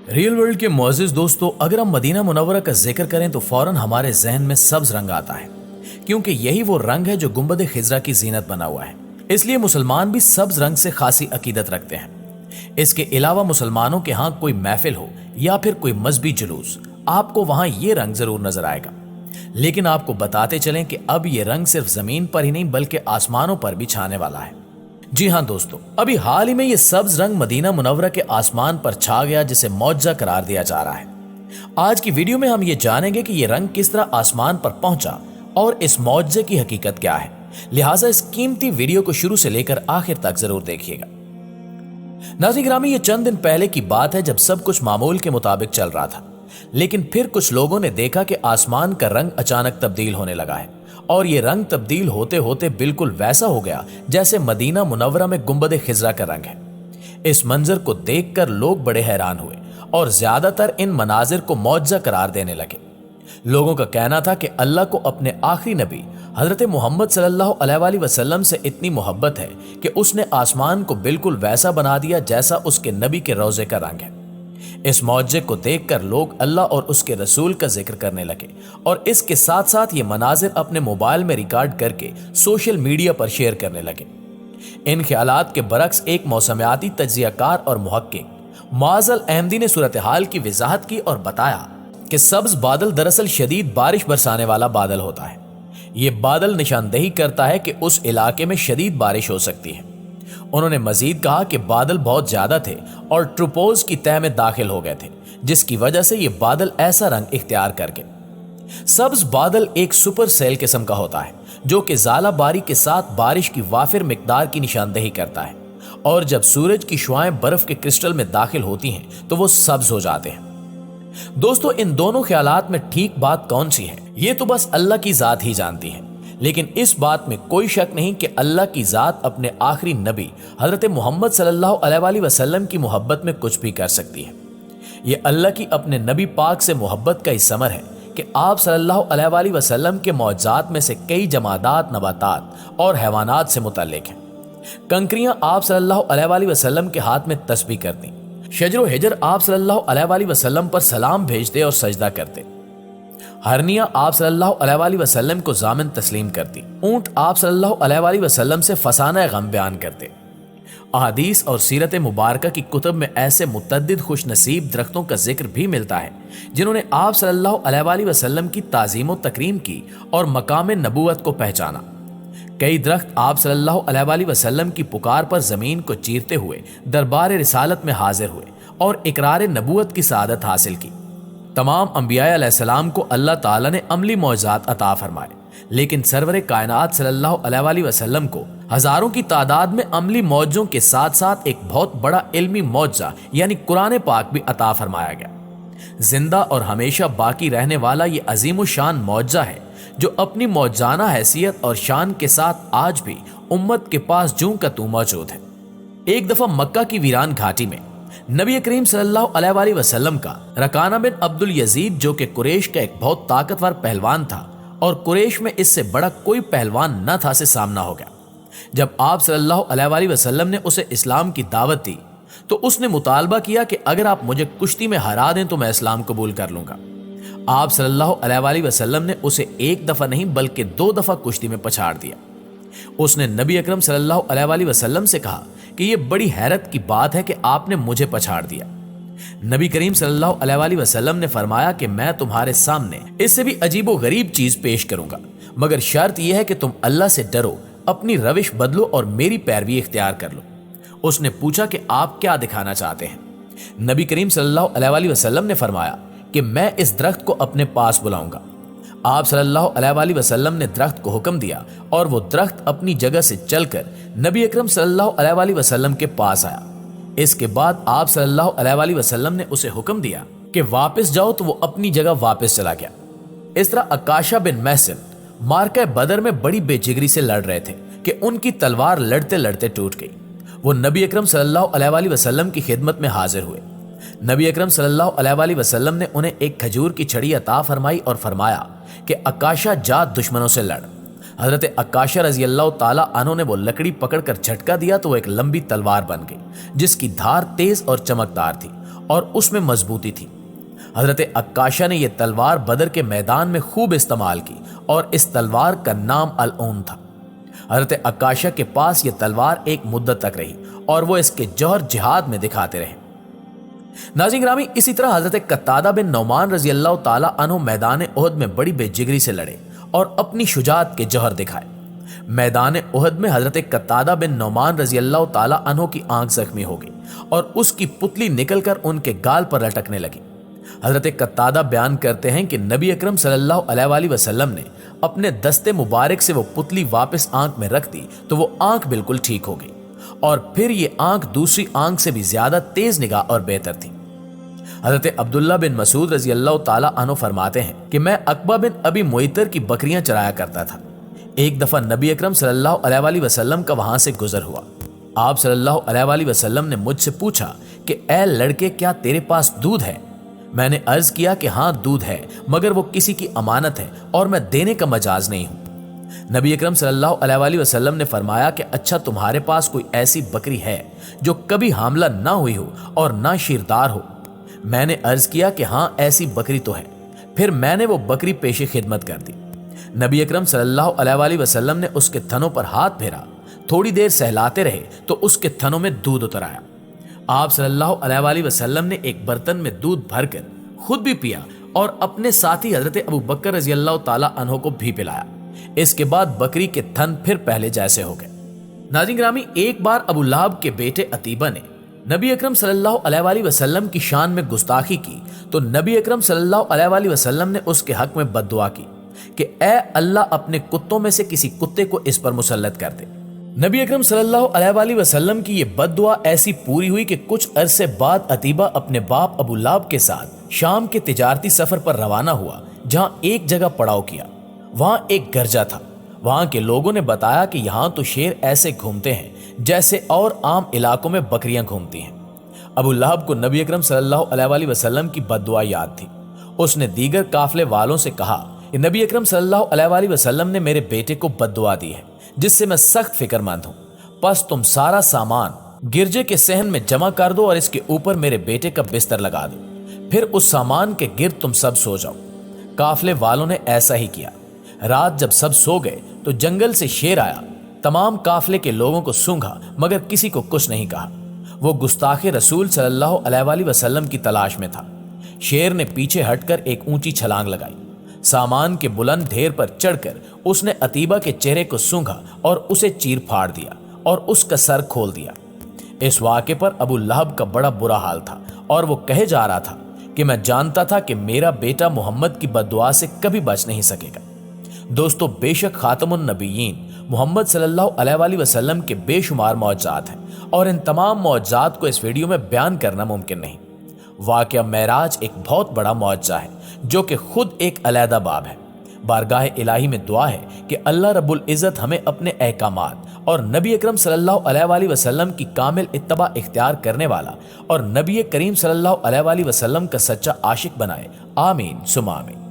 Real world के मुअज़्ज़िज़ दोस्तों, अगर हम मदीना मुनव्वरा का जिक्र करें तो फौरन हमारे जहन में सब्ज रंग आता है, क्योंकि यही वो रंग है जो गुंबद खिजरा की जीनत बना हुआ है। इसलिए मुसलमान भी सब्ज रंग से खासी अकीदत रखते हैं। इसके अलावा मुसलमानों के यहाँ कोई महफिल हो या फिर कोई मजहबी जुलूस, आपको वहां ये रंग जरूर नजर आएगा। लेकिन आपको बताते चलें कि अब ये रंग सिर्फ जमीन पर ही नहीं बल्कि आसमानों पर भी छाने वाला है। जी हाँ दोस्तों, अभी हाल ही में ये सब्ज रंग मदीना मुनव्वरा के आसमान पर छा गया, जिसे मौजज़ा करार दिया जा रहा है। आज की वीडियो में हम ये जानेंगे कि ये रंग किस तरह आसमान पर पहुंचा और इस मौजज़े की हकीकत क्या है। लिहाजा इस कीमती वीडियो को शुरू से लेकर आखिर तक जरूर देखिएगा। नाज़रीन गिरामी, ये चंद दिन पहले की बात है जब सब कुछ मामूल के मुताबिक चल रहा था, लेकिन फिर कुछ लोगों ने देखा कि आसमान का रंग अचानक तब्दील होने लगा है और ये रंग तब्दील होते होते बिल्कुल वैसा हो गया जैसे मदीना मुनव्वरा में गुंबद खिजरा का रंग है। इस मंजर को देखकर लोग बड़े हैरान हुए और ज्यादातर इन मनाजिर को मौजज़ा करार देने लगे। लोगों का कहना था कि अल्लाह को अपने आखिरी नबी हजरत मोहम्मद सल्लल्लाहु अलैहि वसल्लम से इतनी मोहब्बत है कि उसने आसमान को बिल्कुल वैसा बना दिया जैसा उसके नबी के रोजे का रंग है। इस मौजज़े को देखकर लोग अल्लाह और उसके रसूल का जिक्र करने लगे और इसके साथ साथ ये मनाजिर अपने मोबाइल में रिकॉर्ड करके सोशल मीडिया पर शेयर करने लगे। इन ख्यालात के बरक्स एक मौसमियाती तज्जियाकार और मुहक्किक मुअज़्ज़ल अहमदी ने सूरत हाल की वजाहत की और बताया कि सब्ज बादल दरअसल शदीद बारिश बरसाने वाला बादल होता है। ये बादल निशानदेही करता है कि उस इलाके में शदीद बारिश हो सकती है। उन्होंने मजीद कहा कि बादल बहुत ज्यादा थे और ट्रोपोज की तह में दाखिल हो गए थे, जिसकी वजह से ये बादल ऐसा रंग इख्तियार कर गए। सब्ज बादल एक सुपर सेल किस्म का होता है जो कि ज़ाला बारी के साथ बारिश की वाफिर मिकदार की निशानदेही करता है, और जब सूरज की शुआएं बर्फ के क्रिस्टल में दाखिल होती हैं तो वो सब्ज हो जाते हैं। दोस्तों, इन दोनों ख्यालात में ठीक बात कौन सी है ये तो बस अल्लाह की जात ही जानती है, लेकिन इस बात में कोई शक नहीं कि अल्लाह की जात अपने आखिरी नबी हजरत मोहम्मद सल्लल्लाहु अलैहि वसल्लम की मोहब्बत में कुछ भी कर सकती है। ये अल्लाह की अपने नबी पाक से मोहब्बत का ही समर है कि आप सल्लल्लाहु अलैहि वसल्लम के मौजज़ात में से कई जमादात, नबातात और हैवानात से मुतल्लिक हैं। कंकरियां आप सल्लल्लाहु अलैहि वसल्लम के हाथ में तस्बीह करती, शजर हिजर आप सल्लल्लाहु अलैहि वसल्लम पर सलाम भेजते और सजदा करते, हरनिया आप सल्लल्लाहु अलैहि वसल्लम को जामिन तस्लीम करती, ऊंट आप सल्लल्लाहु अलैहि वसल्लम से फसाना गम बयान करते। अहादीस और सीरत मुबारका की कुतुब में ऐसे मुतअद्दिद खुश नसीब दरख्तों का जिक्र भी मिलता है जिन्होंने आप सल्लल्लाहु अलैहि वसल्लम की ताज़ीम व तकरीम की और मकाम नबूवत को पहचाना। कई दरख्त आप सल्लल्लाहु अलैहि वसल्लम की पुकार पर जमीन को चीरते हुए दरबार रिसालत में हाजिर हुए और इकरार नबूवत की सआदत हासिल की। तमाम अंबिया अलैहिस्सलाम को अल्लाह ताला ने अमली मौजज़ात अता फरमाए, लेकिन सरवर कायनात सल्लल्लाहु अलैहि वसल्लम को हजारों की तादाद में अमली मौजों के साथ साथ एक बहुत बड़ा इल्मी मौजज़ा यानी कुरान पाक भी अता फरमाया गया। जिंदा और हमेशा बाकी रहने वाला ये अजीम शान मौजज़ा है जो अपनी मौजाना हैसियत और शान के साथ आज भी उम्मत के पास जूं का तू मौजूद है। एक दफा मक्का की वीरान घाटी में नबी करीम सल्लल्लाहु अलैहि वसल्लम का रकाना बिन अब्दुल यजीद, जो कि कुरैश का एक बहुत ताकतवर पहलवान था और कुरैश में इससे बड़ा कोई पहलवान न था, से सामना हो गया। जब आप सल्लल्लाहु अलैहि वसल्लम ने उसे इस्लाम की दावत दी तो उसने मुतालबा किया कि अगर आप मुझे कुश्ती में हरा दें तो मैं इस्लाम कबूल कर लूंगा। आप सल्लल्लाहु अलैहि वसल्लम ने उसे एक दफा नहीं बल्कि 2 दफा कुश्ती में पछाड़ दिया। उसने नबी अकरम सल्लल्लाहु अलैहि वसल्लम से कहा कि यह बड़ी हैरत की बात है कि आपने मुझे पछाड़ दिया। नबी करीम सल्लल्लाहु अलैहि वसल्लम ने फरमाया कि मैं तुम्हारे सामने इससे भी अजीबो गरीब चीज पेश करूंगा, मगर शर्त यह है कि तुम अल्लाह से डरो, अपनी रविश बदलो और मेरी पैरवी इख्तियार कर लो। उसने पूछा कि आप क्या दिखाना चाहते हैं? नबी करीम सल्लल्लाहु अलैहि वसल्लम ने फरमाया कि मैं इस दरख्त को अपने पास बुलाऊंगा। आप सल्लल्लाहु अलैहि वसल्लम ने दरख्त को हुक्म दिया और वो दरख्त अपनी जगह से चलकर नबी अकरम सल्लल्लाहु अलैहि वसल्लम के पास आया। इसके बाद आप सल्लल्लाहु अलैहि वसल्लम ने उसे हुक्म दिया कि वापस जाओ, तो वो अपनी जगह वापस चला गया। इस तरह अकाशा बिन महसन मार्का बदर में बड़ी बेजिगरी से लड़ रहे थे कि उनकी तलवार लड़ते लड़ते टूट गई। वो नबी अकरम सल्लल्लाहु अलैहि वसल्लम की खिदमत में हाजिर हुए। नबी अकरम सल्लल्लाहु अलैहि वसल्लम ने उन्हें एक खजूर की छड़ी अता फरमाई और फरमाया कि अकाशा जा दुश्मनों से लड़। हजरत अक्काशा रजी अल्लाह ताला अन्हु ने वो लकड़ी पकड़कर झटका दिया तो वो एक लंबी तलवार बन गई जिसकी धार तेज और चमकदार थी और उसमें मजबूती थी। हजरत अक्काशा ने यह तलवार बदर के मैदान में खूब इस्तेमाल की और इस तलवार का नाम अल-ऊन था। हजरत अक्काशा के पास यह तलवार एक मुद्दत तक रही और वो इसके जौहर जिहाद में दिखाते रहे। नाज़रीन ग्रामी, इसी तरह हजरत कत्तादा बिन नौमान रजी अल्लाह ताला अन्हु मैदान उहद में बड़ी बेजिगरी से लड़े और अपनी शुजाअत के जौहर दिखाए। मैदान उहद में हजरत कत्तादा बिन नौमान रजी अल्लाह ताला अन्हु की आंख जख्मी हो गई और उसकी पुतली निकलकर उनके गाल पर लटकने लगी। हजरत कत्तादा बयान करते हैं कि नबी अकरम सल्लल्लाहु अलैहि वसल्लम ने अपने दस्ते मुबारक से वो पुतली वापस आंख में रख दी तो वो आंख बिल्कुल ठीक हो गई और फिर ये आंख दूसरी आंख से भी ज्यादा तेज निगाह और बेहतर थी। हजरत अब्दुल्ला बिन मसूद रजी अल्लाह ताला अन्हु फरमाते हैं कि मैं अकबा बिन अबी मुइतर की बकरियां चराया करता था। एक दफा नबी अकरम सल्लल्लाहु अलैहि वसल्लम का वहां से गुजर हुआ। आप सल्लल्लाहु अलैहि वसल्लम ने मुझसे पूछा कि ए लड़के, क्या तेरे पास दूध है? मैंने अर्ज किया कि हाँ दूध है, मगर वो किसी की अमानत है और मैं देने का मजाज नहीं हूं। नबी अकरम सल्लल्लाहु अलैहि वसल्लम ने फरमाया कि अच्छा, तुम्हारे पास कोई ऐसी बकरी है जो कभी हामला ना हुई हो और ना शीरदार हो? मैंने अर्ज किया कि हाँ ऐसी बकरी तो है। फिर मैंने वो बकरी पेशे खिदमत कर दी। नबी अकरम सल्लल्लाहु अलैहि वसल्लम ने उसके थनों पर हाथ फेरा, थोड़ी देर सहलाते रहे तो उसके थनों में दूध उतर आया। आप सल्लल्लाहु अलैहि वसल्लम ने एक बर्तन में दूध भरकर खुद भी पिया और अपने साथी हजरत अबू बकर रजी अल्लाह ताला अन्हो को भी पिलाया। इसके बाद बकरी के थन फिर पहले जैसे हो गए। नाज़रीन ग्रामी, एक बार अबू लहब के बेटे अतीबा ने नबी अकरम सल्लल्लाहु अलैहि वसल्लम की शान में गुस्ताखी की तो नबी अकरम सल्लल्लाहु अलैहि वसल्लम ने उसके हक में बद्दुआ की कि ए अल्लाह, अपने कुत्तों में से किसी कुत्ते को इस पर मुसल्लत कर दे। नबी अकरम सल्लल्लाहु अलैहि वसल्लम की ये बद्दुआ ऐसी पूरी हुई कि कुछ अरसे बाद अतीबा अपने बाप अबू लहब के साथ शाम के तिजारती सफर पर रवाना हुआ, जहां एक जगह पड़ाव किया। वहां एक गर्जा था। वहां के लोगों ने बताया कि यहाँ तो शेर ऐसे घूमते हैं जैसे और आम इलाकों में बकरियां घूमती हैं। अबू लहब को नबी अकरम सल्लल्लाहु अलैहि वसल्लम की बद्दुआ याद थी। उसने दीगर काफले वालों से कहा कि नबी अकरम सल्लल्लाहु अलैहि वसल्लम ने मेरे बेटे को बद्दुआ दी है, जिससे मैं सख्त फिक्रमंद हूं। बस तुम सारा सामान गिरजे के सहन में जमा कर दो और इसके ऊपर मेरे बेटे का बिस्तर लगा दो। फिर उस सामान के गिर्द तुम सब सो जाओ। काफले वालों ने ऐसा ही किया। रात जब सब सो गए तो जंगल से शेर आया। तमाम काफले के लोगों को सूंघा मगर किसी को कुछ नहीं कहा। वो गुस्ताखे रसूल सल्लल्लाहु अलैहि वसल्लम की तलाश में था। शेर ने पीछे हटकर एक ऊंची छलांग लगाई। सामान के बुलंद ढेर पर चढ़कर उसने अतीबा के चेहरे को सूंघा और उसे चीर फाड़ दिया और उसका सर खोल दिया। इस वाक़े पर अबू लहब का बड़ा बुरा हाल था और वो कहे जा रहा था कि मैं जानता था कि मेरा बेटा मोहम्मद की बद्दुआ से कभी बच नहीं सकेगा। दोस्तों, बेशक खातमुन नबीयीन मोहम्मद सल्लल्लाहु अलैहि वसल्लम के बेशुमार मौजज़ात हैं और इन तमाम मौजज़ात को इस वीडियो में बयान करना मुमकिन नहीं। वाक़या मेराज एक बहुत बड़ा मौजज़ा है जो कि खुद एक अलहदा बाब है। बारगाह इलाही में दुआ है कि अल्लाह रब्बुल इज़्ज़त हमें अपने अहकामात और नबी अकरम सल्लल्लाहु अलैहि वसल्लम की कामिल इत्तबा इख्तियार करने वाला और नबी करीम सल्लल्लाहु अलैहि वसल्लम का सच्चा आशिक बनाए। आमीन सुमा आमीन।